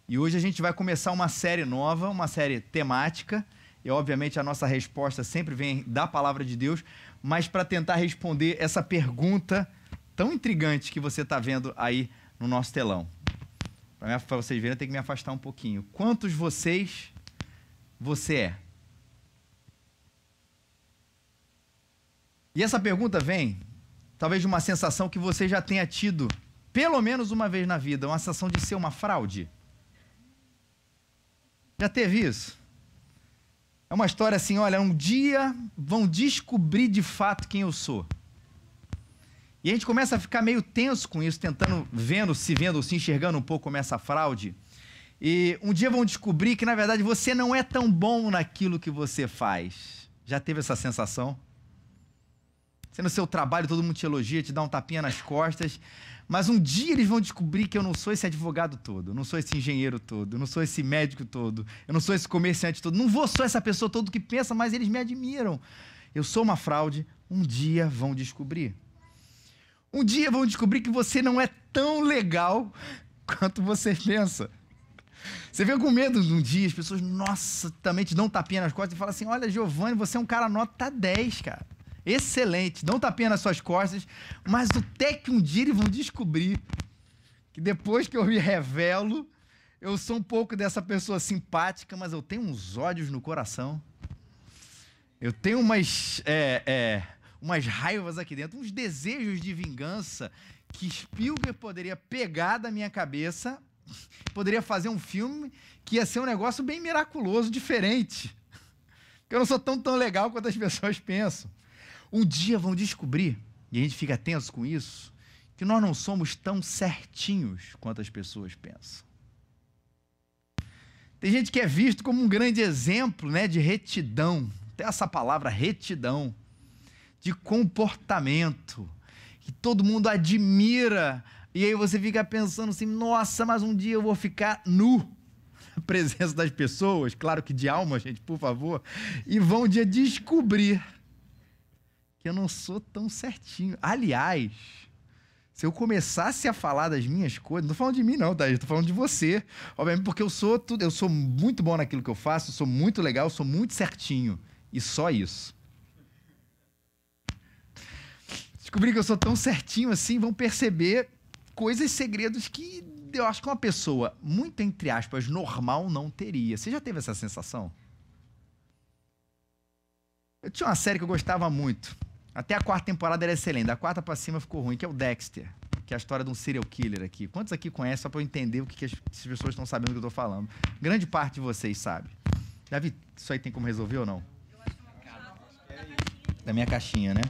E hoje a gente vai começar uma série nova, uma série temática, e obviamente a nossa resposta sempre vem da palavra de Deus, mas para tentar responder essa pergunta tão intrigante que você está vendo aí no nosso telão. Para vocês verem, eu tenho que me afastar um pouquinho. Quantos você é? E essa pergunta vem, talvez, de uma sensação que você já tenha tido, pelo menos uma vez na vida, uma sensação de ser uma fraude. Já teve isso? É uma história assim, olha, um dia vão descobrir de fato quem eu sou. E a gente começa a ficar meio tenso com isso, tentando, se enxergando um pouco como essa fraude. E um dia vão descobrir que, na verdade, você não é tão bom naquilo que você faz. Já teve essa sensação? Você no seu trabalho, todo mundo te elogia, te dá um tapinha nas costas, mas um dia eles vão descobrir que eu não sou esse advogado todo, eu não sou esse engenheiro todo, eu não sou esse médico todo, eu não sou esse comerciante todo, não sou essa pessoa todo que pensa, mas eles me admiram. Eu sou uma fraude, um dia vão descobrir. Um dia vão descobrir que você não é tão legal quanto você pensa. Você vê com medo de um dia, as pessoas, nossa, também te dão um tapinha nas costas e falam assim, olha, Giovanni, você é um cara nota 10, cara. Excelente, dão um tapinha nas suas costas, mas até que um dia eles vão descobrir que depois que eu me revelo, eu sou um pouco dessa pessoa simpática, mas eu tenho uns ódios no coração. Eu tenho umas raivas aqui dentro, uns desejos de vingança que Spielberg poderia pegar da minha cabeça, poderia fazer um filme que ia ser um negócio bem miraculoso, diferente. Porque eu não sou tão legal quanto as pessoas pensam. Um dia vão descobrir, e a gente fica tenso com isso, que nós não somos tão certinhos quanto as pessoas pensam. Tem gente que é visto como um grande exemplo, né, de retidão, até essa palavra retidão, de comportamento, que todo mundo admira, e aí você fica pensando assim, nossa, mas um dia eu vou ficar nu na presença das pessoas, claro que de alma, gente, por favor, e vão um dia descobrir que eu não sou tão certinho. Aliás, se eu começasse a falar das minhas coisas, não estou falando de mim não, tá? Eu estou falando de você. Obviamente porque eu sou muito bom naquilo que eu faço, eu sou muito legal, eu sou muito certinho. E só isso. Descobrir que eu sou tão certinho assim, vão perceber coisas, segredos que eu acho que uma pessoa, muito entre aspas, normal não teria. Você já teve essa sensação? Eu tinha uma série que eu gostava muito. Até a 4ª temporada era excelente. Da 4ª pra cima ficou ruim, que é o Dexter. Que é a história de um serial killer aqui. Quantos aqui conhecem, só pra eu entender o que as pessoas estão sabendo do que eu tô falando? Grande parte de vocês sabe. Davi, isso aí tem como resolver ou não? Da minha caixinha, né?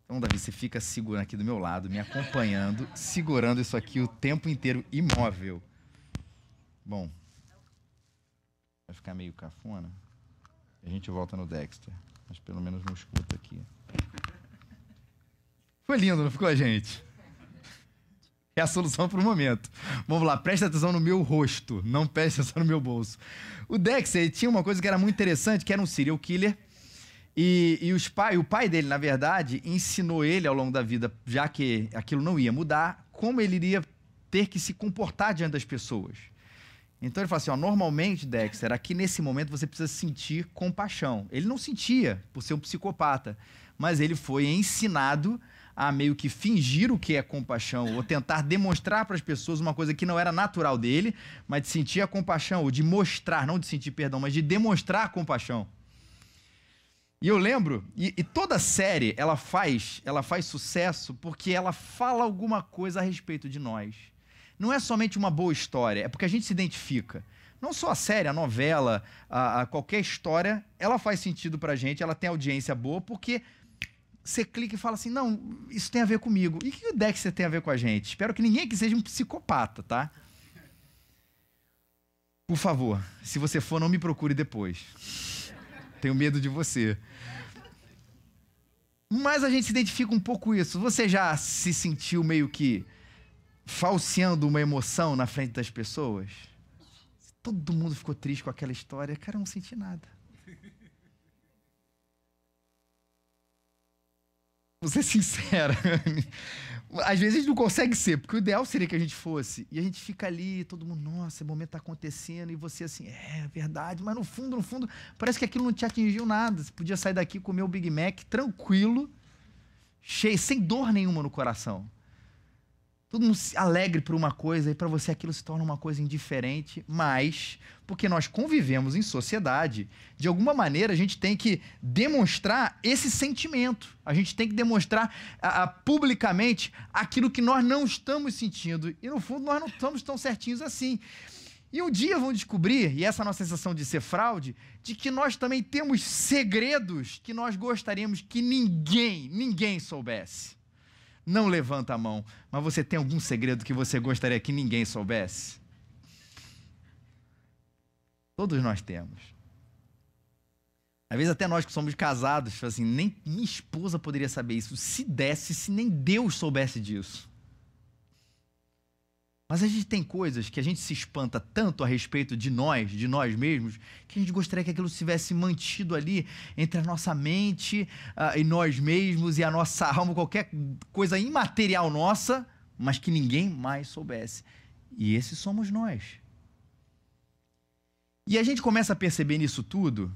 Então, Davi, você fica segurando aqui do meu lado, me acompanhando, segurando isso aqui o tempo inteiro, imóvel. Bom. Vai ficar meio cafona. A gente volta no Dexter. Mas pelo menos não escuta aqui. Foi lindo, não ficou, gente? É a solução para o momento. Vamos lá, presta atenção no meu rosto, não presta atenção no meu bolso. O Dexter tinha uma coisa que era muito interessante, que era um serial killer. E o pai dele, na verdade, ensinou ele ao longo da vida, já que aquilo não ia mudar, como ele iria ter que se comportar diante das pessoas. Então ele fala assim, ó, normalmente, Dexter, aqui nesse momento você precisa sentir compaixão. Ele não sentia, por ser um psicopata, mas ele foi ensinado a meio que fingir o que é compaixão, ou tentar demonstrar para as pessoas uma coisa que não era natural dele, mas de sentir a compaixão, ou de mostrar, não de sentir perdão, mas de demonstrar a compaixão. E eu lembro, e toda série ela faz sucesso porque ela fala alguma coisa a respeito de nós. Não é somente uma boa história, é porque a gente se identifica. Não só a série, a novela, qualquer história, ela faz sentido pra gente, ela tem audiência boa, porque você clica e fala assim, não, isso tem a ver comigo. E o que o Dexter tem a ver com a gente? Espero que ninguém aqui seja um psicopata, tá? Por favor, se você for, não me procure depois. Tenho medo de você. Mas a gente se identifica um pouco com isso. Você já se sentiu meio que falseando uma emoção na frente das pessoas? Todo mundo ficou triste com aquela história. Cara, eu não senti nada. Vou ser sincero. Às vezes a gente não consegue ser, porque o ideal seria que a gente fosse. E a gente fica ali, todo mundo, nossa, esse momento tá acontecendo, e você assim, é verdade, mas no fundo, parece que aquilo não te atingiu nada. Você podia sair daqui e comer o Big Mac tranquilo, cheio, sem dor nenhuma no coração. Todo mundo alegre por uma coisa, e para você aquilo se torna uma coisa indiferente, mas, porque nós convivemos em sociedade, de alguma maneira a gente tem que demonstrar esse sentimento. A gente tem que demonstrar publicamente aquilo que nós não estamos sentindo. E no fundo nós não estamos tão certinhos assim. E um dia vão descobrir, e essa é a nossa sensação de ser fraude, de que nós também temos segredos que nós gostaríamos que ninguém soubesse. Não levanta a mão, mas você tem algum segredo que você gostaria que ninguém soubesse? Todos nós temos. Às vezes até nós que somos casados, assim, nem minha esposa poderia saber isso. Se desse, se nem Deus soubesse disso. Mas a gente tem coisas que a gente se espanta tanto a respeito de nós mesmos, que a gente gostaria que aquilo tivesse mantido ali entre a nossa mente e nós mesmos e a nossa alma, qualquer coisa imaterial nossa, mas que ninguém mais soubesse. E esses somos nós. E a gente começa a perceber nisso tudo,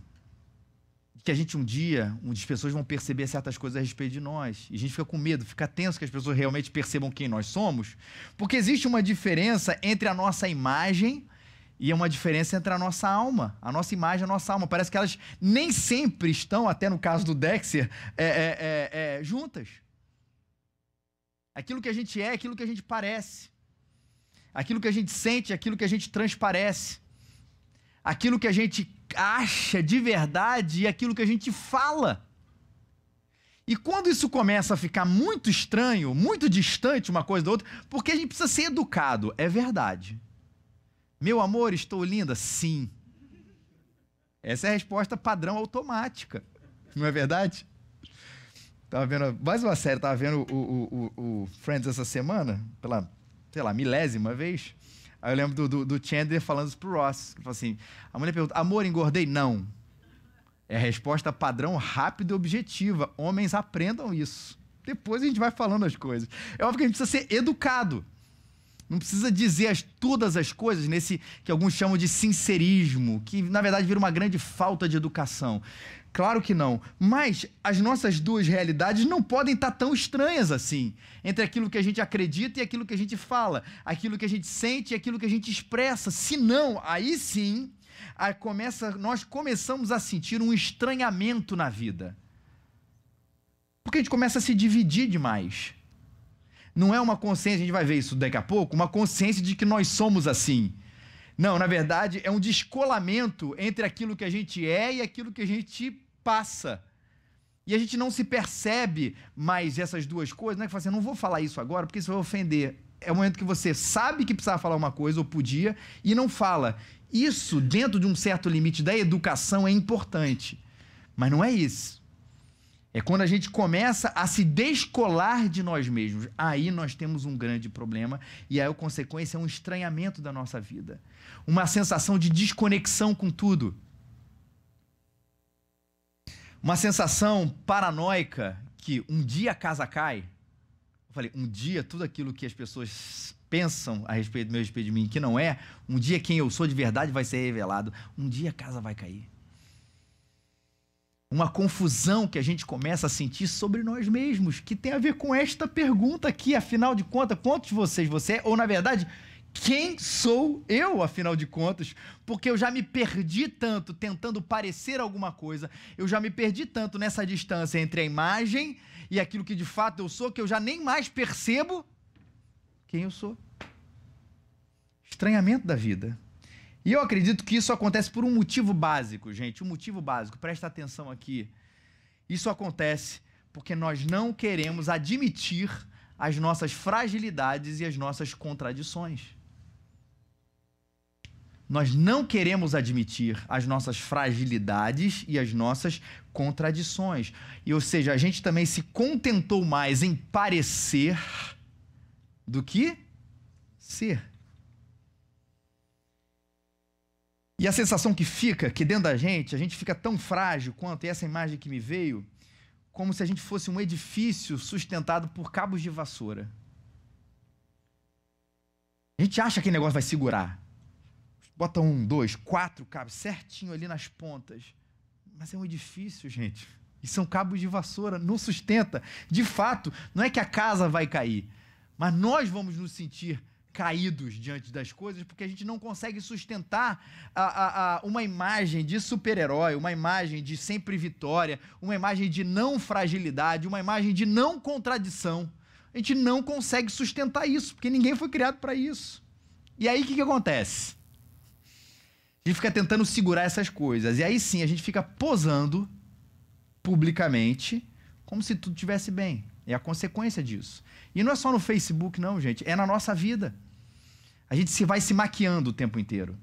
que a gente as pessoas vão perceber certas coisas a respeito de nós. E a gente fica com medo, fica tenso que as pessoas realmente percebam quem nós somos, porque existe uma diferença entre a nossa imagem e uma diferença entre a nossa alma. A nossa imagem e a nossa alma. Parece que elas nem sempre estão, até no caso do Dexter, juntas. Aquilo que a gente é aquilo que a gente parece. Aquilo que a gente sente, aquilo que a gente transparece. Aquilo que a gente acha de verdade e aquilo que a gente fala. E quando isso começa a ficar muito estranho, muito distante uma coisa da outra, porque a gente precisa ser educado, é verdade. Meu amor, estou linda? Sim. Essa é a resposta padrão automática. Não é verdade? Tava vendo mais uma série, tava vendo o Friends essa semana, pela, sei lá, milésima vez. Aí eu lembro do Chandler falando isso pro Ross. Ele falou assim, a mulher pergunta, amor, engordei? Não. É a resposta padrão, rápida e objetiva. Homens aprendam isso. Depois a gente vai falando as coisas. É óbvio que a gente precisa ser educado. Não precisa dizer todas as coisas nesse que alguns chamam de sincerismo, que na verdade vira uma grande falta de educação. Claro que não. Mas as nossas duas realidades não podem estar tão estranhas assim. Entre aquilo que a gente acredita e aquilo que a gente fala. Aquilo que a gente sente e aquilo que a gente expressa. Se não, aí sim, nós começamos a sentir um estranhamento na vida. Porque a gente começa a se dividir demais. Não é uma consciência, a gente vai ver isso daqui a pouco, uma consciência de que nós somos assim. Não, na verdade, é um descolamento entre aquilo que a gente é e aquilo que a gente passa. E a gente não se percebe mais essas duas coisas, né? Que fala assim, não vou falar isso agora porque isso vai ofender. É o momento que você sabe que precisava falar uma coisa, ou podia, e não fala. Isso, dentro de um certo limite da educação, é importante. Mas não é isso. É quando a gente começa a se descolar de nós mesmos. Aí nós temos um grande problema e aí a consequência é um estranhamento da nossa vida. Uma sensação de desconexão com tudo. Uma sensação paranoica que um dia a casa cai. Eu falei, um dia tudo aquilo que as pessoas pensam a respeito de mim que não é, um dia quem eu sou de verdade vai ser revelado. Um dia a casa vai cair. Uma confusão que a gente começa a sentir sobre nós mesmos, que tem a ver com esta pergunta aqui, afinal de contas, quantos de vocês você é? Ou, na verdade, quem sou eu, afinal de contas? Porque eu já me perdi tanto tentando parecer alguma coisa, eu já me perdi tanto nessa distância entre a imagem e aquilo que de fato eu sou, que eu já nem mais percebo quem eu sou. Estranhamento da vida. E eu acredito que isso acontece por um motivo básico, gente. Um motivo básico. Presta atenção aqui. Isso acontece porque nós não queremos admitir as nossas fragilidades e as nossas contradições. Nós não queremos admitir as nossas fragilidades e as nossas contradições. E, ou seja, a gente também se contentou mais em parecer do que ser. E a sensação que fica, que dentro da gente, a gente fica tão frágil quanto essa imagem que me veio, como se a gente fosse um edifício sustentado por cabos de vassoura. A gente acha que o negócio vai segurar. Bota 1, 2, 4 cabos certinho ali nas pontas. Mas é um edifício, gente. E são cabos de vassoura, não sustenta. De fato, não é que a casa vai cair, mas nós vamos nos sentir caídos diante das coisas, porque a gente não consegue sustentar uma imagem de super-herói, uma imagem de sempre vitória, uma imagem de não fragilidade, uma imagem de não contradição. A gente não consegue sustentar isso, porque ninguém foi criado para isso. E aí o que acontece? A gente fica tentando segurar essas coisas, e aí sim a gente fica posando publicamente como se tudo estivesse bem. É a consequência disso. E não é só no Facebook, não, gente. É na nossa vida. A gente vai se maquiando o tempo inteiro.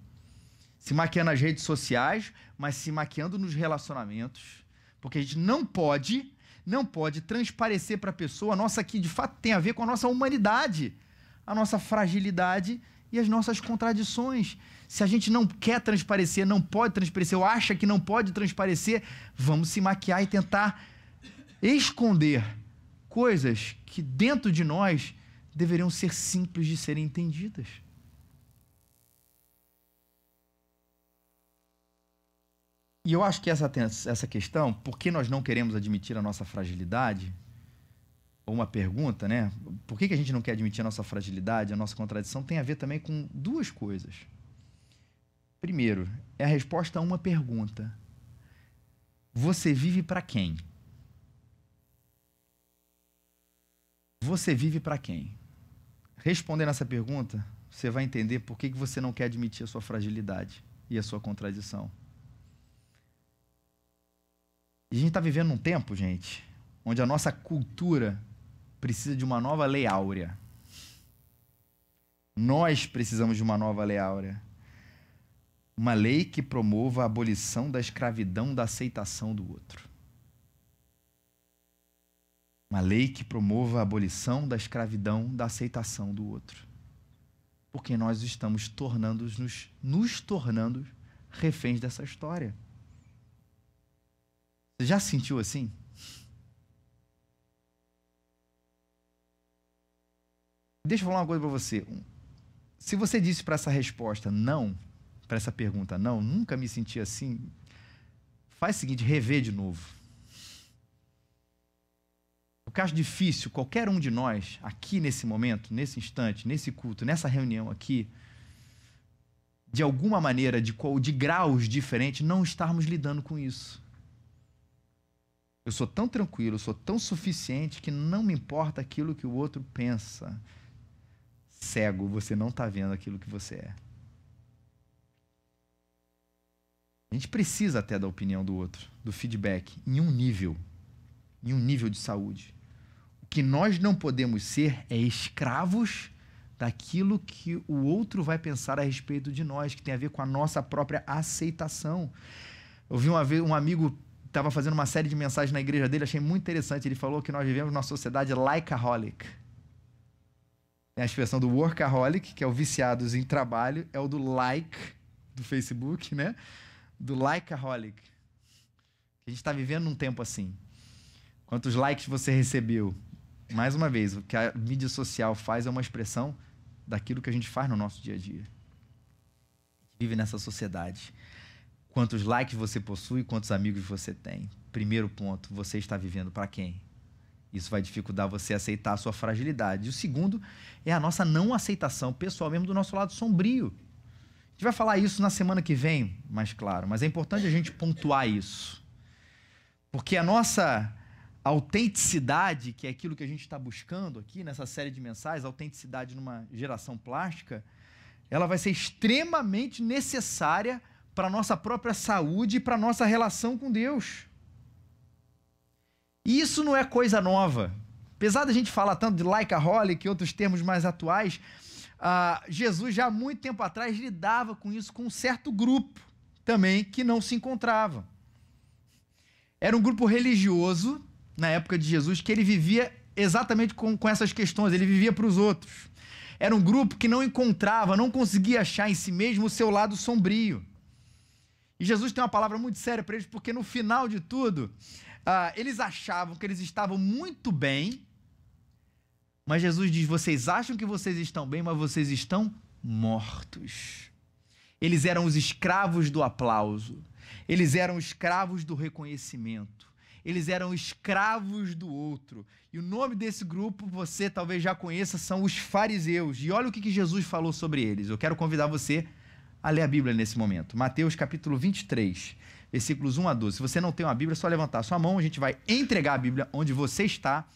Se maquiando nas redes sociais, mas se maquiando nos relacionamentos. Porque a gente não pode transparecer para a pessoa a nossa, que de fato tem a ver com a nossa humanidade, a nossa fragilidade e as nossas contradições. Se a gente não quer transparecer, não pode transparecer, ou acha que não pode transparecer, vamos se maquiar e tentar esconder coisas que dentro de nós deveriam ser simples de serem entendidas. E eu acho que essa questão, por que nós não queremos admitir a nossa fragilidade, ou uma pergunta, né? Por que a gente não quer admitir a nossa fragilidade, a nossa contradição, tem a ver também com duas coisas. Primeiro, é a resposta a uma pergunta. Você vive para quem? Você vive para quem? Respondendo essa pergunta, você vai entender por que você não quer admitir a sua fragilidade e a sua contradição. E a gente está vivendo num tempo, gente, onde a nossa cultura precisa de uma nova lei áurea. Nós precisamos de uma nova lei áurea. Uma lei que promova a abolição da escravidão da aceitação do outro. Uma lei que promova a abolição da escravidão da aceitação do outro. Porque nós estamos nos tornando reféns dessa história. Você já se sentiu assim? Deixa eu falar uma coisa para você. Se você disse para essa resposta não, para essa pergunta não, nunca me senti assim, faz o seguinte, rever de novo. Eu acho difícil qualquer um de nós, aqui nesse momento, nesse instante, nesse culto, nessa reunião aqui, de alguma maneira, de graus diferentes, não estarmos lidando com isso. Eu sou tão tranquilo, eu sou tão suficiente que não me importa aquilo que o outro pensa. Cego, você não está vendo aquilo que você é. A gente precisa até da opinião do outro, do feedback, em um nível de saúde. O que nós não podemos ser é escravos daquilo que o outro vai pensar a respeito de nós, que tem a ver com a nossa própria aceitação. Eu vi uma vez um amigo estava fazendo uma série de mensagens na igreja dele, achei muito interessante. Ele falou que nós vivemos numa sociedade likeaholic. Tem a expressão do workaholic, que é o viciados em trabalho, é o do like, do Facebook, né? Do likeaholic. A gente está vivendo num tempo assim. Quantos likes você recebeu? Mais uma vez, o que a mídia social faz é uma expressão daquilo que a gente faz no nosso dia a dia. A gente vive nessa sociedade. Quantos likes você possui, quantos amigos você tem. Primeiro ponto, você está vivendo para quem? Isso vai dificultar você aceitar a sua fragilidade. E o segundo é a nossa não aceitação pessoal, mesmo do nosso lado sombrio. A gente vai falar isso na semana que vem, mais claro, mas é importante a gente pontuar isso. Porque a nossa autenticidade, que é aquilo que a gente está buscando aqui nessa série de mensagens, autenticidade numa geração plástica, ela vai ser extremamente necessária para a nossa própria saúde e para a nossa relação com Deus. E isso não é coisa nova. Apesar da gente falar tanto de likeaholic e outros termos mais atuais, Jesus já há muito tempo atrás lidava com isso com um certo grupo também que não se encontrava. Era um grupo religioso, na época de Jesus, que ele vivia exatamente com essas questões, ele vivia para os outros. Era um grupo que não encontrava, não conseguia achar em si mesmo o seu lado sombrio. E Jesus tem uma palavra muito séria para eles, porque no final de tudo, Eles achavam que eles estavam muito bem, mas Jesus diz: vocês acham que vocês estão bem, mas vocês estão mortos. Eles eram os escravos do aplauso, eles eram escravos do reconhecimento, eles eram escravos do outro. E o nome desse grupo, você talvez já conheça, são os fariseus. E olha o que Jesus falou sobre eles. Eu quero convidar você a ler a Bíblia nesse momento. Mateus capítulo 23, versículos 1 a 12. Se você não tem uma Bíblia, é só levantar a sua mão, a gente vai entregar a Bíblia onde você está,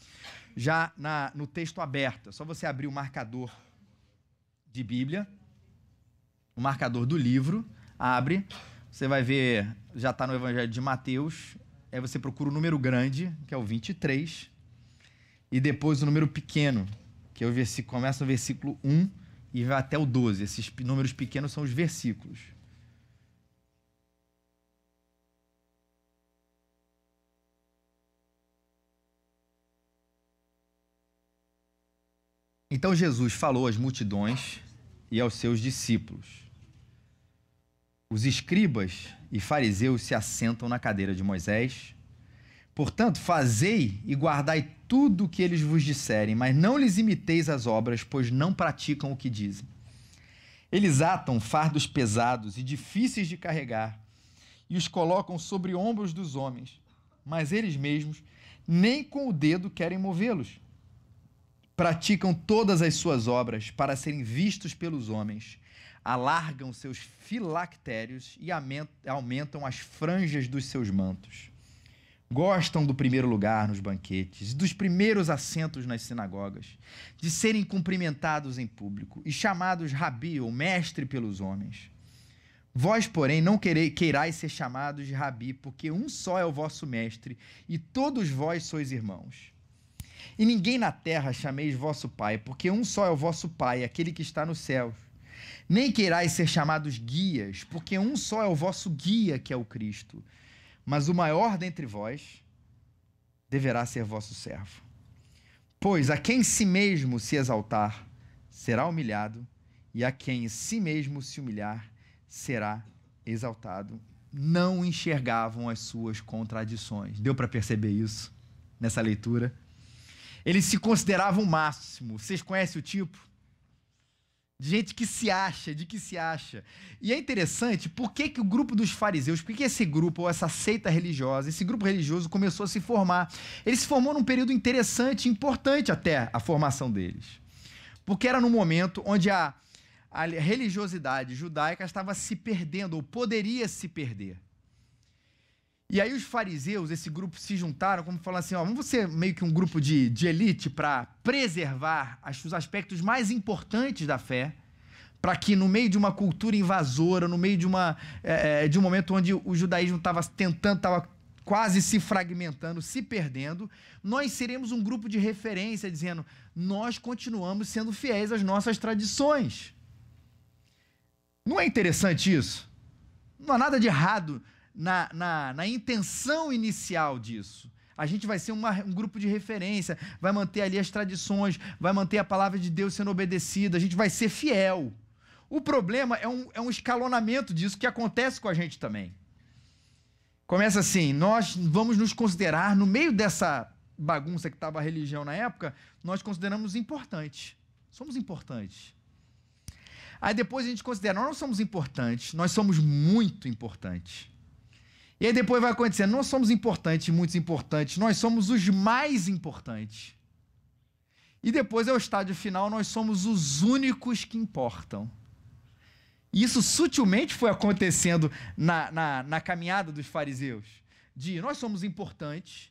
já no texto aberto. É só você abrir o marcador de Bíblia, o marcador do livro, abre, você vai ver, já está no Evangelho de Mateus, aí você procura o número grande, que é o 23, e depois o número pequeno, que é o versículo, começa no versículo 1 e vai até o 12. Esses números pequenos são os versículos. Então Jesus falou às multidões e aos seus discípulos: os escribas e fariseus se assentam na cadeira de Moisés. Portanto, fazei e guardai tudo o que eles vos disserem, mas não lhes imiteis as obras, pois não praticam o que dizem. Eles atam fardos pesados e difíceis de carregar e os colocam sobre ombros dos homens, mas eles mesmos nem com o dedo querem movê-los. Praticam todas as suas obras para serem vistos pelos homens, alargam seus filactérios e aumentam as franjas dos seus mantos. Gostam do primeiro lugar nos banquetes, dos primeiros assentos nas sinagogas, de serem cumprimentados em público e chamados rabi ou mestre pelos homens. Vós, porém, não queirais ser chamados de rabi, porque um só é o vosso mestre e todos vós sois irmãos. E ninguém na terra chameis vosso pai, porque um só é o vosso pai, aquele que está nos céus. Nem queirais ser chamados guias, porque um só é o vosso guia, que é o Cristo. Mas o maior dentre vós deverá ser vosso servo. Pois a quem si mesmo se exaltar, será humilhado, e a quem si mesmo se humilhar, será exaltado. Não enxergavam as suas contradições. Deu para perceber isso nessa leitura? Eles se consideravam o máximo. Vocês conhecem o tipo? De gente que se acha, de que se acha. E é interessante, por que o grupo dos fariseus, por que esse grupo, ou essa seita religiosa, esse grupo religioso começou a se formar? Ele se formou num período interessante, importante até a formação deles. Porque era num momento onde a religiosidade judaica estava se perdendo, ou poderia se perder. E aí os fariseus, esse grupo, se juntaram, como falando assim, ó, vamos ser meio que um grupo de elite para preservar os aspectos mais importantes da fé, para que no meio de uma cultura invasora, no meio de um momento onde o judaísmo estava quase se fragmentando, se perdendo, nós seremos um grupo de referência, dizendo, nós continuamos sendo fiéis às nossas tradições. Não é interessante isso? Não há nada de errado na intenção inicial disso. A gente vai ser um grupo de referência, vai manter ali as tradições, vai manter a palavra de Deus sendo obedecida, a gente vai ser fiel. O problema é um escalonamento disso que acontece com a gente também. Começa assim, nós vamos nos considerar, no meio dessa bagunça que estava a religião na época, nós consideramos importantes. Somos importantes. Aí depois a gente considera, nós não somos importantes, nós somos muito importantes. E aí depois vai acontecer, nós somos importantes, muito importantes, nós somos os mais importantes. E depois é o estágio final, nós somos os únicos que importam. E isso sutilmente foi acontecendo na caminhada dos fariseus. De nós somos importantes,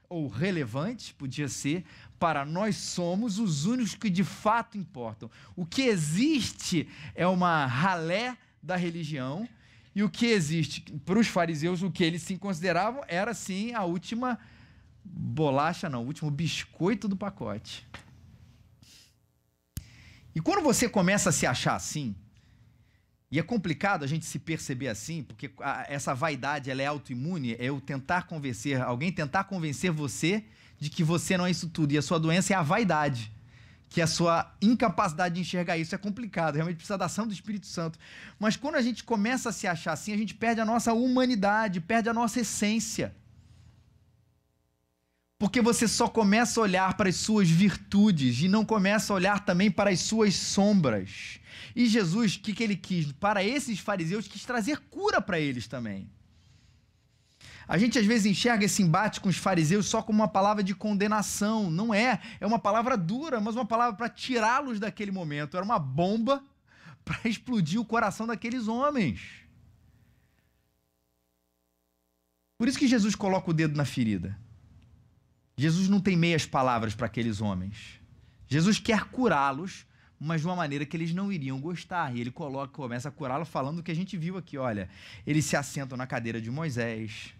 ou relevantes, podia ser, para nós somos os únicos que de fato importam. O que existe é uma ralé da religião, e o que existe para os fariseus, o que eles se consideravam, era sim a última bolacha, não, o último biscoito do pacote. E quando você começa a se achar assim, e é complicado a gente se perceber assim, porque essa vaidade ela é autoimune, é eu tentar convencer, alguém tentar convencer você de que você não é isso tudo, e a sua doença é a vaidade, que a sua incapacidade de enxergar isso é complicado, realmente precisa da ação do Espírito Santo. Mas quando a gente começa a se achar assim, a gente perde a nossa humanidade, perde a nossa essência. Porque você só começa a olhar para as suas virtudes e não começa a olhar também para as suas sombras. E Jesus, o que ele quis? Para esses fariseus, quis trazer cura para eles também. A gente às vezes enxerga esse embate com os fariseus só como uma palavra de condenação. Não é. É uma palavra dura, mas uma palavra para tirá-los daquele momento. Era uma bomba para explodir o coração daqueles homens. Por isso que Jesus coloca o dedo na ferida. Jesus não tem meias palavras para aqueles homens. Jesus quer curá-los, mas de uma maneira que eles não iriam gostar. E ele começa a curá-los falando o que a gente viu aqui. Olha, eles se assentam na cadeira de Moisés.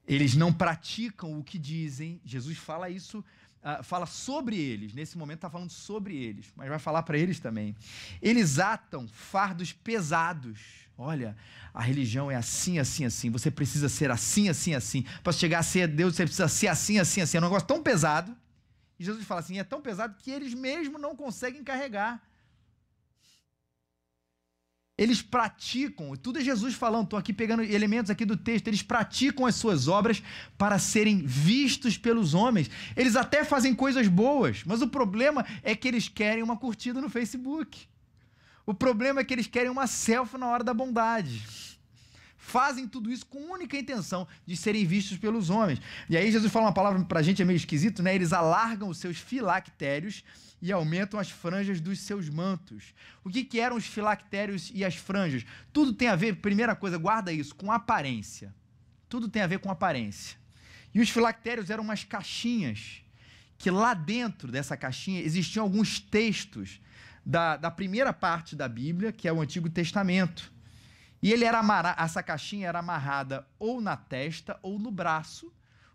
Eles não praticam o que dizem. Jesus fala isso, fala sobre eles. Nesse momento está falando sobre eles, mas vai falar para eles também. Eles atam fardos pesados. Olha, a religião é assim, assim, assim. Você precisa ser assim, assim, assim. Para chegar a ser Deus, você precisa ser assim, assim, assim. É um negócio tão pesado. E Jesus fala assim, é tão pesado que eles mesmo não conseguem carregar. Eles praticam, tudo é Jesus falando, estou aqui pegando elementos aqui do texto, eles praticam as suas obras para serem vistos pelos homens. Eles até fazem coisas boas, mas o problema é que eles querem uma curtida no Facebook. O problema é que eles querem uma selfie na hora da bondade. Fazem tudo isso com única intenção de serem vistos pelos homens. E aí Jesus fala uma palavra para a gente, é meio esquisito, né? Eles alargam os seus filactérios e aumentam as franjas dos seus mantos. O que eram os filactérios e as franjas? Tudo tem a ver, primeira coisa, guarda isso, com aparência. Tudo tem a ver com aparência. E os filactérios eram umas caixinhas, que lá dentro dessa caixinha existiam alguns textos da primeira parte da Bíblia, que é o Antigo Testamento. E essa caixinha era amarrada ou na testa ou no braço,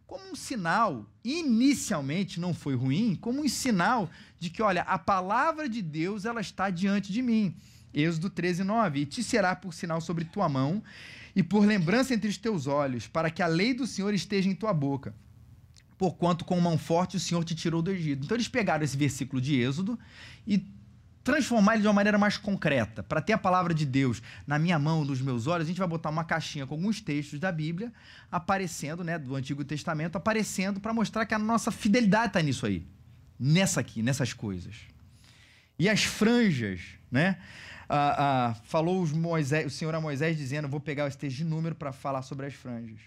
como um sinal, inicialmente não foi ruim, como um sinal de que, olha, a palavra de Deus ela está diante de mim. Êxodo 13:9, e te será por sinal sobre tua mão e por lembrança entre os teus olhos, para que a lei do Senhor esteja em tua boca. Porquanto com mão forte o Senhor te tirou do Egito. Então eles pegaram esse versículo de Êxodo e transformar ele de uma maneira mais concreta. Para ter a palavra de Deus na minha mão, nos meus olhos, a gente vai botar uma caixinha com alguns textos da Bíblia aparecendo, né, do Antigo Testamento, aparecendo para mostrar que a nossa fidelidade está nisso aí. Nessas coisas. E as franjas, né? Falou o Senhor a Moisés dizendo, vou pegar esse texto de número para falar sobre as franjas.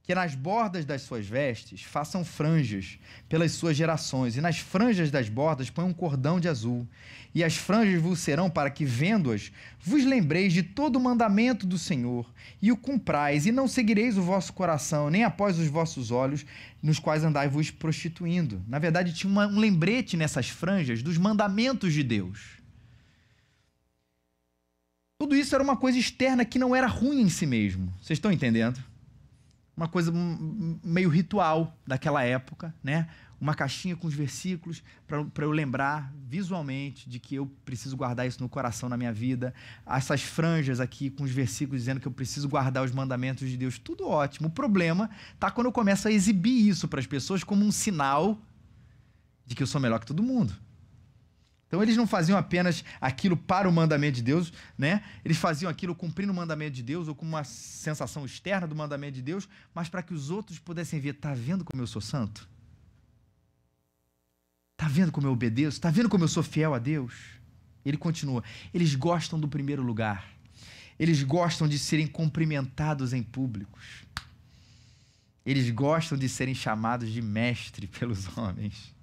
Que nas bordas das suas vestes façam franjas pelas suas gerações, e nas franjas das bordas põe um cordão de azul. E as franjas vos serão para que, vendo-as, vos lembreis de todo o mandamento do Senhor, e o cumprais, e não seguireis o vosso coração, nem após os vossos olhos, nos quais andais vos prostituindo. Na verdade, tinha um lembrete nessas franjas dos mandamentos de Deus. Tudo isso era uma coisa externa que não era ruim em si mesmo. Vocês estão entendendo? Uma coisa meio ritual daquela época, né? Uma caixinha com os versículos para eu lembrar visualmente de que eu preciso guardar isso no coração, na minha vida. Essas franjas aqui com os versículos dizendo que eu preciso guardar os mandamentos de Deus. Tudo ótimo. O problema está quando eu começo a exibir isso para as pessoas como um sinal de que eu sou melhor que todo mundo. Então eles não faziam apenas aquilo para o mandamento de Deus, né? Eles faziam aquilo cumprindo o mandamento de Deus ou com uma sensação externa do mandamento de Deus, mas para que os outros pudessem ver, tá vendo como eu sou santo? Tá vendo como eu obedeço? Tá vendo como eu sou fiel a Deus? Ele continua, eles gostam do primeiro lugar. Eles gostam de serem cumprimentados em públicos. Eles gostam de serem chamados de mestre pelos homens.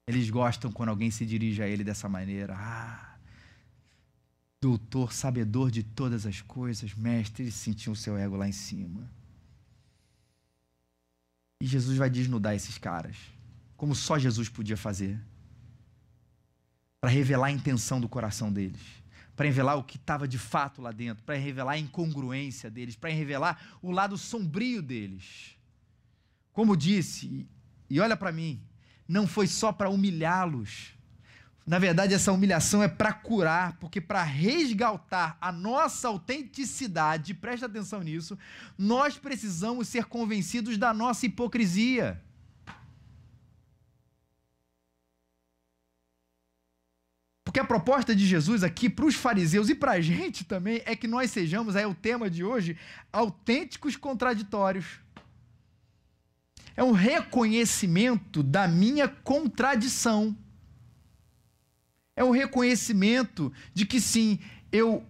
Eles gostam quando alguém se dirige a ele dessa maneira. Ah, doutor, sabedor de todas as coisas, mestre, eles sentiam o seu ego lá em cima. E Jesus vai desnudar esses caras, como só Jesus podia fazer, para revelar a intenção do coração deles, para revelar o que estava de fato lá dentro, para revelar a incongruência deles, para revelar o lado sombrio deles. Como disse, e olha para mim, não foi só para humilhá-los. Na verdade, essa humilhação é para curar, porque para resgatar a nossa autenticidade, presta atenção nisso, nós precisamos ser convencidos da nossa hipocrisia. Porque a proposta de Jesus aqui para os fariseus e para a gente também é que nós sejamos, é o tema de hoje, autênticos contraditórios. É um reconhecimento da minha contradição. É um reconhecimento de que sim, eu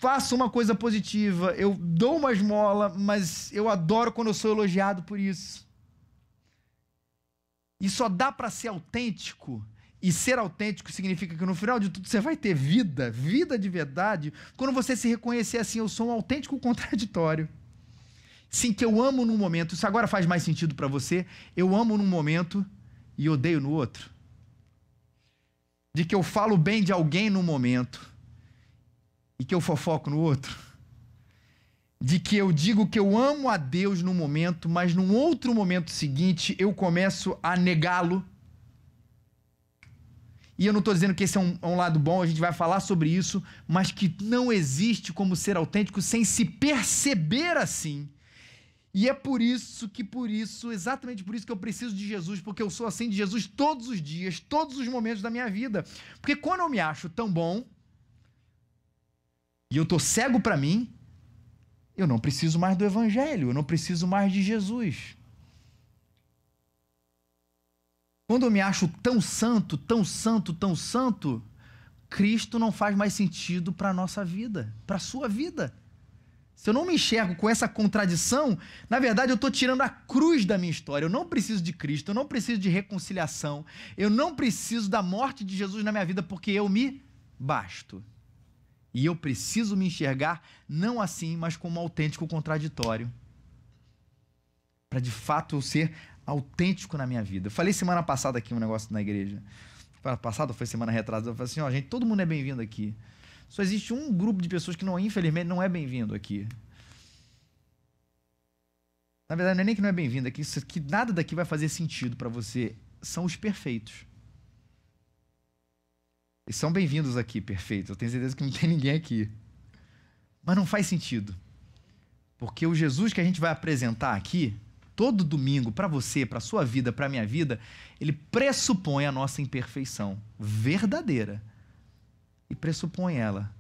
faço uma coisa positiva, eu dou uma esmola, mas eu adoro quando eu sou elogiado por isso. E só dá para ser autêntico. E ser autêntico significa que no final de tudo você vai ter vida, vida de verdade, quando você se reconhecer assim, eu sou um autêntico contraditório. Sim, que eu amo num momento, isso agora faz mais sentido para você, eu amo num momento e odeio no outro. De que eu falo bem de alguém num momento e que eu fofoco no outro. De que eu digo que eu amo a Deus num momento, mas num outro momento seguinte eu começo a negá-lo. E eu não estou dizendo que esse é um lado bom, a gente vai falar sobre isso, mas que não existe como ser autêntico sem se perceber assim. E é exatamente por isso que eu preciso de Jesus, porque eu sou assim de Jesus todos os dias, todos os momentos da minha vida. Porque quando eu me acho tão bom, e eu estou cego para mim, eu não preciso mais do Evangelho, eu não preciso mais de Jesus. Quando eu me acho tão santo, tão santo, tão santo, Cristo não faz mais sentido para a nossa vida, para a sua vida. Se eu não me enxergo com essa contradição, na verdade eu estou tirando a cruz da minha história. Eu não preciso de Cristo, eu não preciso de reconciliação, eu não preciso da morte de Jesus na minha vida porque eu me basto. E eu preciso me enxergar não assim, mas como autêntico contraditório. Para de fato eu ser autêntico na minha vida. Eu falei semana passada aqui um negócio na igreja. Semana passada ou foi semana retrasada? Eu falei assim, ó, gente, todo mundo é bem-vindo aqui. Só existe um grupo de pessoas que, infelizmente, não é bem-vindo aqui. Na verdade, não é nem que não é bem-vindo aqui, que nada daqui vai fazer sentido para você. São os perfeitos. Eles são bem-vindos aqui, perfeitos. Eu tenho certeza que não tem ninguém aqui. Mas não faz sentido. Porque o Jesus que a gente vai apresentar aqui, todo domingo, para você, para a sua vida, para a minha vida, ele pressupõe a nossa imperfeição verdadeira. E pressupõe ela.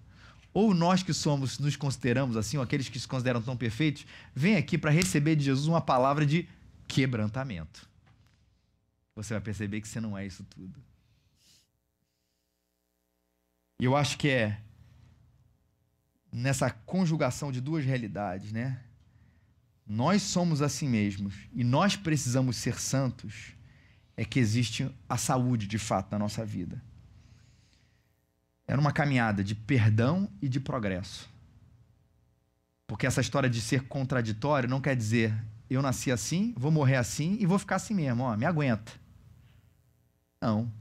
Ou nós que somos, nos consideramos assim, ou aqueles que se consideram tão perfeitos, vêm aqui para receber de Jesus uma palavra de quebrantamento. Você vai perceber que você não é isso tudo. E eu acho que é nessa conjugação de duas realidades, né? Nós somos assim mesmos e nós precisamos ser santos, é que existe a saúde de fato na nossa vida. Era uma caminhada de perdão e de progresso. Porque essa história de ser contraditório não quer dizer eu nasci assim, vou morrer assim e vou ficar assim mesmo, ó, me aguenta. Não.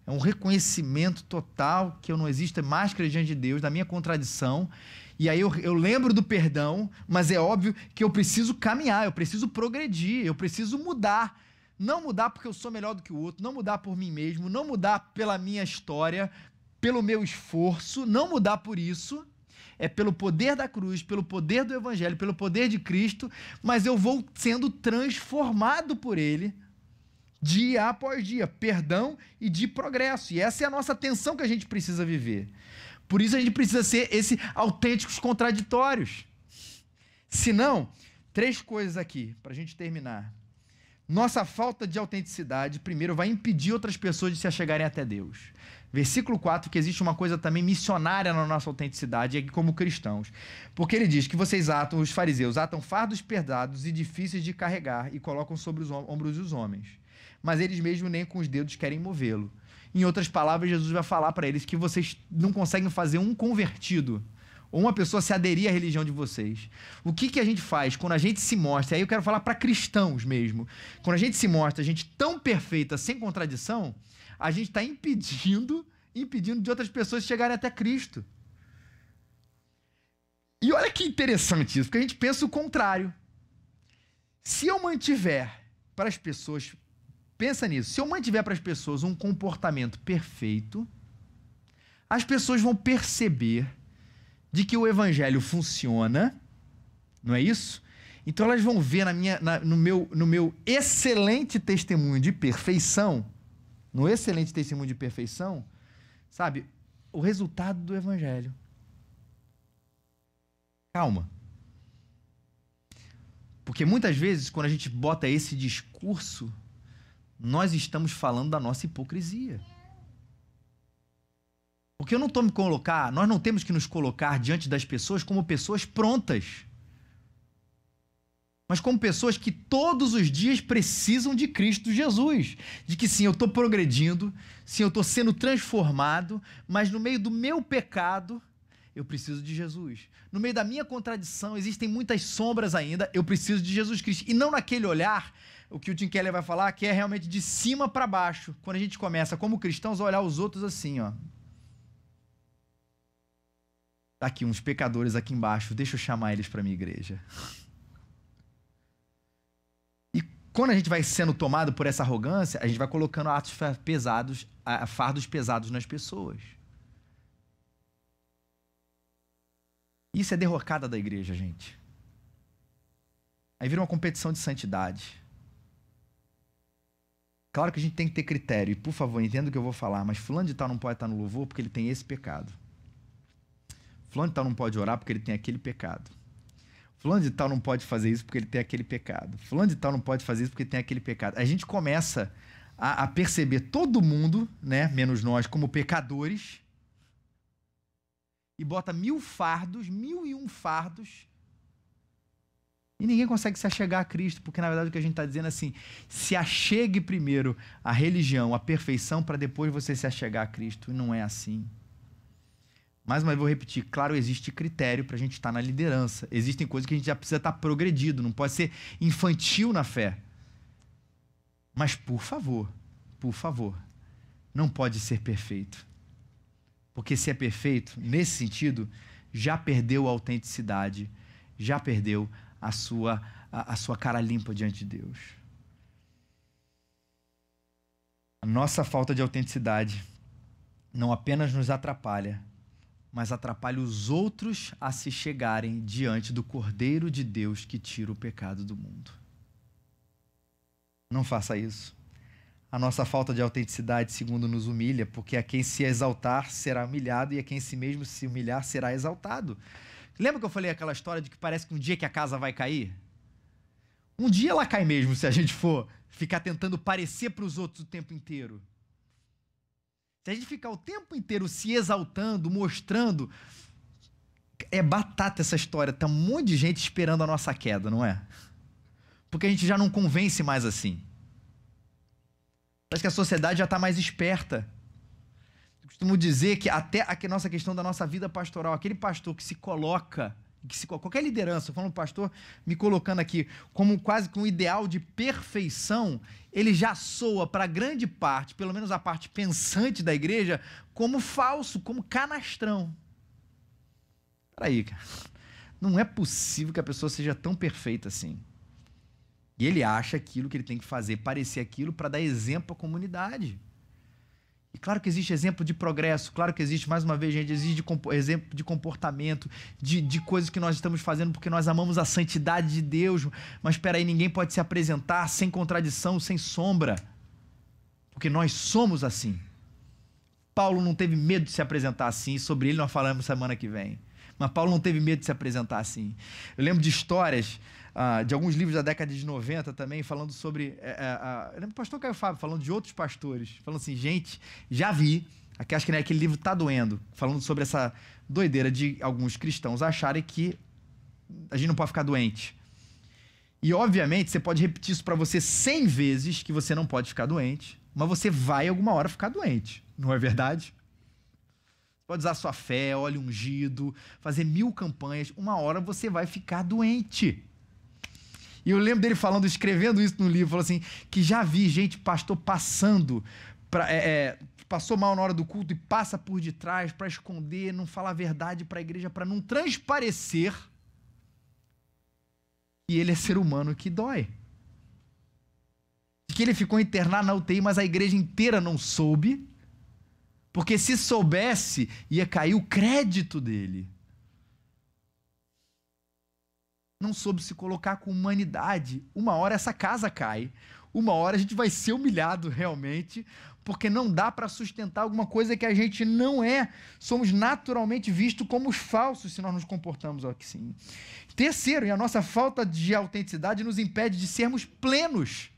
É um reconhecimento total que eu não existo máscara diante de Deus, da minha contradição. E aí eu lembro do perdão, mas é óbvio que eu preciso caminhar, eu preciso progredir, eu preciso mudar. Não mudar porque eu sou melhor do que o outro, não mudar por mim mesmo, não mudar pela minha história, pelo meu esforço, não mudar por isso. É pelo poder da cruz, pelo poder do Evangelho, pelo poder de Cristo, mas eu vou sendo transformado por Ele, dia após dia, perdão e de progresso. E essa é a nossa tensão que a gente precisa viver. Por isso a gente precisa ser esses autênticos contraditórios. Se não, 3 coisas aqui, para a gente terminar. Nossa falta de autenticidade, primeiro, vai impedir outras pessoas de se achegarem até Deus. Versículo 4, que existe uma coisa também missionária na nossa autenticidade, como cristãos. Porque ele diz que os fariseus, atam fardos pesados e difíceis de carregar e colocam sobre os ombros dos homens. Mas eles mesmos nem com os dedos querem movê-lo. Em outras palavras, Jesus vai falar para eles que vocês não conseguem fazer um convertido ou uma pessoa se aderir à religião de vocês. O que a gente faz quando a gente se mostra, aí eu quero falar para cristãos mesmo, quando a gente se mostra, a gente tão perfeita, sem contradição, a gente está impedindo de outras pessoas chegarem até Cristo. E olha que interessante isso, porque a gente pensa o contrário. Se eu mantiver para as pessoas, pensa nisso, se eu mantiver para as pessoas um comportamento perfeito, as pessoas vão perceber de que o Evangelho funciona, não é isso? Então elas vão ver no meu excelente testemunho de perfeição, sabe, o resultado do Evangelho. Calma. Porque muitas vezes, quando a gente bota esse discurso, nós estamos falando da nossa hipocrisia. Porque nós não temos que nos colocar diante das pessoas como pessoas prontas, mas como pessoas que todos os dias precisam de Cristo Jesus. De que sim, eu estou progredindo, sim, eu estou sendo transformado, mas no meio do meu pecado, eu preciso de Jesus. No meio da minha contradição, existem muitas sombras ainda, eu preciso de Jesus Cristo. E não naquele olhar, o que o Tim Keller vai falar, que é realmente de cima para baixo. Quando a gente começa, como cristãos, a olhar os outros assim, ó. Tá aqui uns pecadores aqui embaixo, deixa eu chamar eles para minha igreja. E quando a gente vai sendo tomado por essa arrogância, a gente vai colocando fardos pesados nas pessoas. Isso é derrocada da igreja, gente. Aí vira uma competição de santidade. Claro que a gente tem que ter critério. E, por favor, entenda o que eu vou falar, mas fulano de tal não pode estar no louvor porque ele tem esse pecado. Fulano de tal não pode orar porque ele tem aquele pecado. Fulano de tal não pode fazer isso porque ele tem aquele pecado. Fulano de tal não pode fazer isso porque tem aquele pecado. A gente começa a perceber todo mundo, né, menos nós, como pecadores, e bota 1000 fardos, 1001 fardos, e ninguém consegue se achegar a Cristo, porque na verdade o que a gente está dizendo é assim, se achegue primeiro à religião, à perfeição, para depois você se achegar a Cristo, e não é assim. Mais uma vez vou repetir, claro, existe critério para a gente estar na liderança, existem coisas que a gente já precisa estar progredido, não pode ser infantil na fé. Mas por favor, não pode ser perfeito. Porque se é perfeito, nesse sentido, já perdeu a autenticidade, já perdeu a sua cara limpa diante de Deus. A nossa falta de autenticidade não apenas nos atrapalha, mas atrapalha os outros a se chegarem diante do Cordeiro de Deus que tira o pecado do mundo. Não faça isso. A nossa falta de autenticidade, segundo, nos humilha, porque a quem se exaltar será humilhado e a quem si mesmo se humilhar será exaltado. Lembra que eu falei aquela história de que parece que um dia que a casa vai cair? Um dia ela cai mesmo, se a gente for ficar tentando parecer para os outros o tempo inteiro. Se a gente ficar o tempo inteiro se exaltando, mostrando, é batata essa história. Tem um monte de gente esperando a nossa queda, não é? Porque a gente já não convence mais assim. Parece que a sociedade já está mais esperta. Eu costumo dizer que até a nossa questão da nossa vida pastoral, aquele pastor que se coloca, qualquer liderança, falando pastor, me colocando aqui como quase que um ideal de perfeição, ele já soa para grande parte, pelo menos a parte pensante da igreja, como falso, como canastrão. Peraí, cara. Não é possível que a pessoa seja tão perfeita assim. E ele acha aquilo que ele tem que fazer, parecer aquilo para dar exemplo à comunidade. E claro que existe exemplo de progresso, claro que existe, mais uma vez, gente, existe exemplo de comportamento, de coisas que nós estamos fazendo porque nós amamos a santidade de Deus, mas espera aí, ninguém pode se apresentar sem contradição, sem sombra, porque nós somos assim. Paulo não teve medo de se apresentar assim, sobre ele nós falamos semana que vem, mas Paulo não teve medo de se apresentar assim. Eu lembro de histórias de alguns livros da década de 90 também, falando sobre... eu lembro do pastor Caio Fábio falando de outros pastores, falando assim, gente, já vi, acho que aquele livro Tá Doendo, falando sobre essa doideira de alguns cristãos acharem que a gente não pode ficar doente. E, obviamente, você pode repetir isso para você 100 vezes, que você não pode ficar doente, mas você vai alguma hora ficar doente, não é verdade? Você pode usar sua fé, óleo ungido, fazer 1000 campanhas, uma hora você vai ficar doente. E eu lembro dele falando, escrevendo isso no livro, falou assim, que já vi gente, pastor, passando, passou mal na hora do culto e passa por detrás para esconder, não falar a verdade para a igreja, para não transparecer que ele é ser humano que dói. Que ele ficou internado na UTI, mas a igreja inteira não soube, porque se soubesse, ia cair o crédito dele. Não soube se colocar com humanidade. Uma hora essa casa cai. Uma hora a gente vai ser humilhado realmente porque não dá para sustentar alguma coisa que a gente não é. Somos naturalmente vistos como os falsos se nós nos comportamos assim. Terceiro, e a nossa falta de autenticidade nos impede de sermos plenos.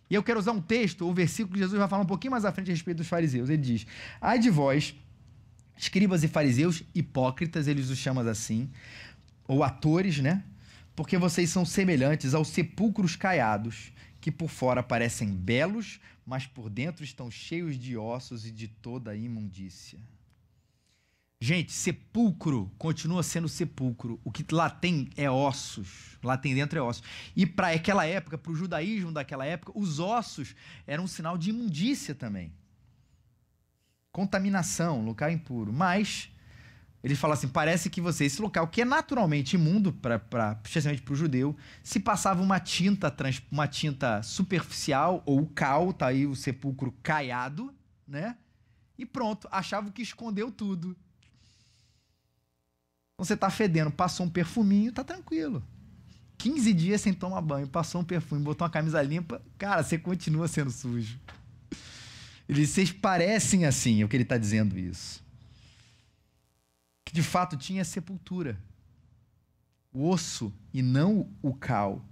E eu quero usar um texto, o versículo que Jesus vai falar um pouquinho mais à frente a respeito dos fariseus. Ele diz: ai de vós, escribas e fariseus, hipócritas, eles os chamam assim, ou atores, né? Porque vocês são semelhantes aos sepulcros caiados, que por fora parecem belos, mas por dentro estão cheios de ossos e de toda a imundícia. Gente, sepulcro continua sendo sepulcro. O que lá tem é ossos. Lá tem dentro é ossos. E para aquela época, para o judaísmo daquela época, os ossos eram um sinal de imundícia também. Contaminação, lugar impuro. Mas ele fala assim, parece que esse local, que é naturalmente imundo, especialmente para o judeu, se passava uma tinta superficial, ou cal, tá aí o sepulcro caiado, né? E pronto, achava que escondeu tudo. Então você tá fedendo, passou um perfuminho, tá tranquilo. 15 dias sem tomar banho, passou um perfume, botou uma camisa limpa, cara, você continua sendo sujo. Vocês parecem assim, é o que ele está dizendo isso. Que de fato tinha sepultura. O osso e não o cal.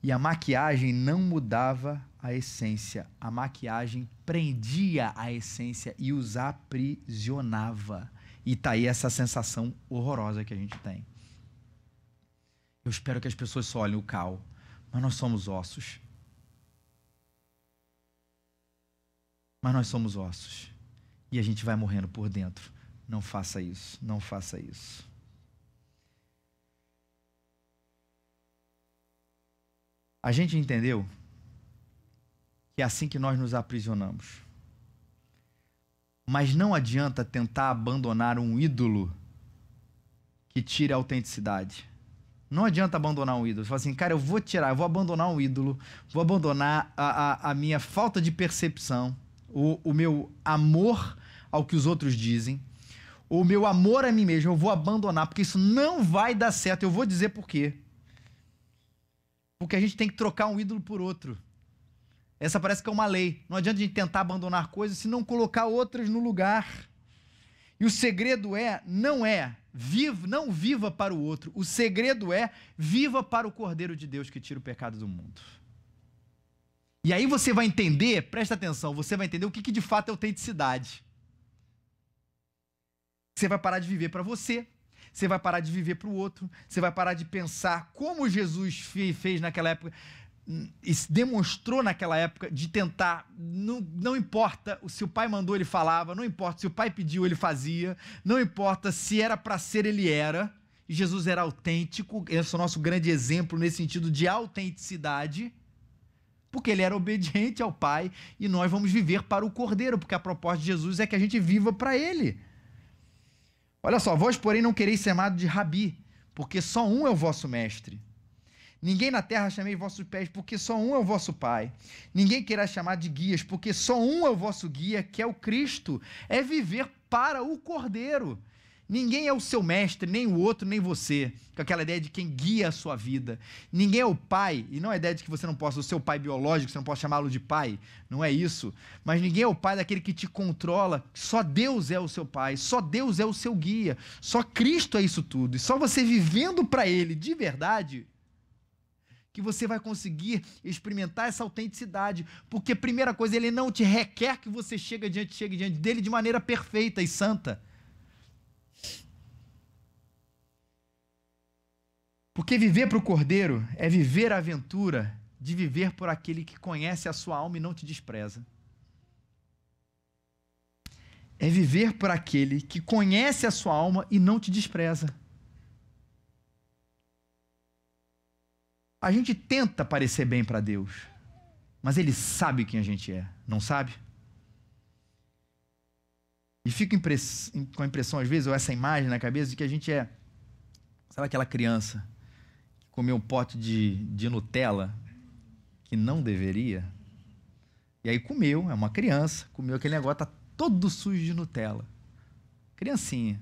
E a maquiagem não mudava a essência. A maquiagem prendia a essência e os aprisionava. E tá aí essa sensação horrorosa que a gente tem. Eu espero que as pessoas só olhem o cal, mas nós somos ossos. Mas nós somos ossos. E a gente vai morrendo por dentro. Não faça isso, não faça isso. A gente entendeu que é assim que nós nos aprisionamos. Mas não adianta tentar abandonar um ídolo que tire a autenticidade. Não adianta abandonar um ídolo. Você fala assim, cara, eu vou abandonar um ídolo, vou abandonar a minha falta de percepção, o meu amor ao que os outros dizem, o meu amor a mim mesmo, eu vou abandonar, porque isso não vai dar certo. Eu vou dizer por quê. Porque a gente tem que trocar um ídolo por outro. Essa parece que é uma lei. Não adianta a gente tentar abandonar coisas se não colocar outras no lugar. E o segredo não viva para o outro. O segredo é viva para o Cordeiro de Deus que tira o pecado do mundo. E aí você vai entender, presta atenção, você vai entender o que de fato é autenticidade. Você vai parar de viver para você, você vai parar de viver para o outro, você vai parar de pensar como Jesus fez naquela época, e demonstrou naquela época, de tentar, não importa se o pai mandou, ele falava, não importa se o pai pediu, ele fazia, não importa se era para ser, ele era. E Jesus era autêntico, esse é o nosso grande exemplo nesse sentido de autenticidade, porque ele era obediente ao pai, e nós vamos viver para o Cordeiro, porque a proposta de Jesus é que a gente viva para ele. Olha só, vós, porém, não quereis ser chamado de rabi, porque só um é o vosso mestre. Ninguém na terra chamei vossos pés, porque só um é o vosso pai. Ninguém queira chamar de guias, porque só um é o vosso guia, que é o Cristo. É viver para o Cordeiro. Ninguém é o seu mestre, nem o outro, nem você. Com aquela ideia de quem guia a sua vida. Ninguém é o pai, e não é a ideia de que você não possa, o seu pai biológico, você não pode chamá-lo de pai. Não é isso. Mas ninguém é o pai daquele que te controla. Só Deus é o seu pai. Só Deus é o seu guia. Só Cristo é isso tudo. E só você vivendo para Ele de verdade que você vai conseguir experimentar essa autenticidade. Porque, primeira coisa, Ele não te requer que você chegue diante dele de maneira perfeita e santa. Porque viver para o Cordeiro é viver a aventura de viver por aquele que conhece a sua alma e não te despreza. É viver por aquele que conhece a sua alma e não te despreza. A gente tenta parecer bem para Deus, mas Ele sabe quem a gente é, não sabe? E fico com a impressão, às vezes, ou essa imagem na cabeça, de que a gente é, sabe aquela criança que comeu um pote de Nutella que não deveria? E aí comeu, é uma criança, comeu aquele negócio, tá todo sujo de Nutella. Criancinha.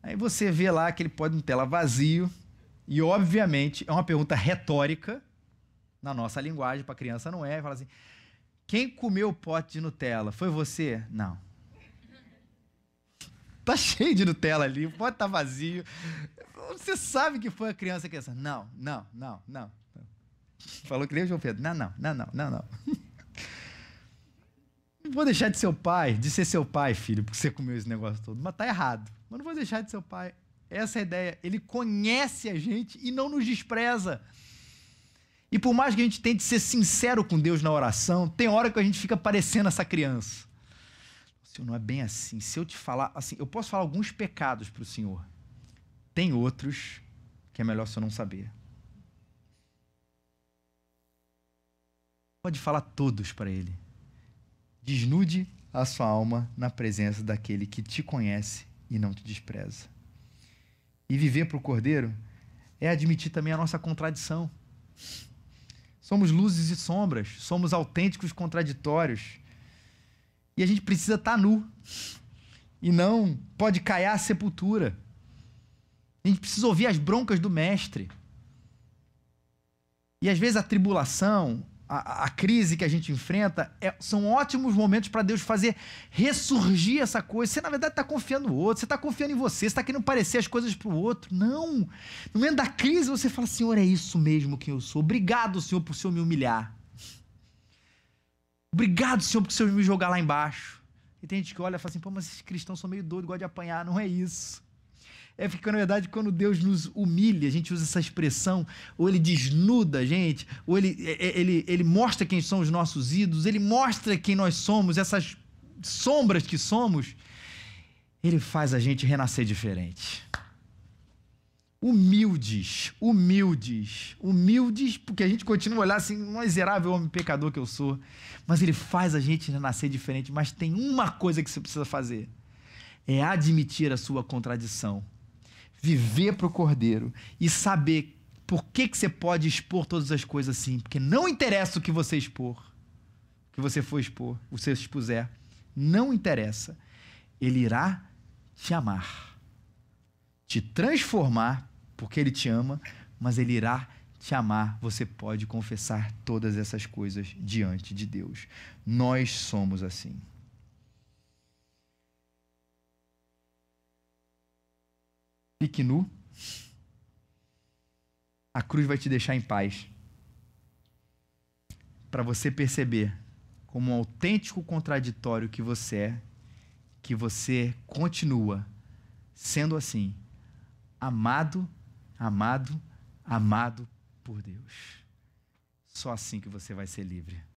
Aí você vê lá aquele pote de Nutella vazio, e obviamente é uma pergunta retórica, na nossa linguagem, para criança não é, fala assim, Quem comeu o pote de Nutella? Foi você? Não. Tá cheio de Nutella ali, o pote tá vazio. Você sabe que foi a criança que... Não. Falou que nem o João Pedro. Não. Não vou deixar de ser seu pai, filho, porque você comeu esse negócio todo. Mas tá errado. Mas não vou deixar de ser seu pai. Essa é a ideia. Ele conhece a gente e não nos despreza. E por mais que a gente tente ser sincero com Deus na oração, tem hora que a gente fica parecendo essa criança. Senhor, não é bem assim. Se eu te falar assim, eu posso falar alguns pecados para o Senhor. Tem outros que é melhor o Senhor não saber. Pode falar todos para Ele. Desnude a sua alma na presença daquele que te conhece e não te despreza. E viver para o Cordeiro é admitir também a nossa contradição. Somos luzes e sombras, somos autênticos contraditórios. E a gente precisa estar nu. E não pode caiar a sepultura. A gente precisa ouvir as broncas do mestre. E às vezes a tribulação, a crise que a gente enfrenta, são ótimos momentos para Deus fazer ressurgir essa coisa. Você, na verdade, está confiando no outro, você está confiando em você está querendo parecer as coisas para o outro. Não! No meio da crise, você fala, Senhor, é isso mesmo que eu sou. Obrigado, Senhor, por o Senhor me humilhar. Obrigado, Senhor, por o Senhor me jogar lá embaixo. E tem gente que olha e fala assim, pô, mas esses cristãos são meio doidos, gostam de apanhar. Não é isso. É porque, na verdade, quando Deus nos humilha, a gente usa essa expressão, ou Ele desnuda a gente, ou ele mostra quem são os nossos ídolos, Ele mostra quem nós somos, essas sombras que somos, Ele faz a gente renascer diferente. Humildes, porque a gente continua a olhar assim, um miserável homem pecador que eu sou, mas Ele faz a gente renascer diferente. Mas tem uma coisa que você precisa fazer, é admitir a sua contradição, viver para o Cordeiro e saber por que você pode expor todas as coisas assim, porque não interessa o que você expor, o que você for expor, o que você expuser, não interessa, Ele irá te amar, te transformar, porque Ele te ama, mas Ele irá te amar. Você pode confessar todas essas coisas diante de Deus. Nós somos assim. Fique nu. A cruz vai te deixar em paz. Para você perceber como um autêntico contraditório que você continua sendo assim, amado por Deus. Só assim que você vai ser livre.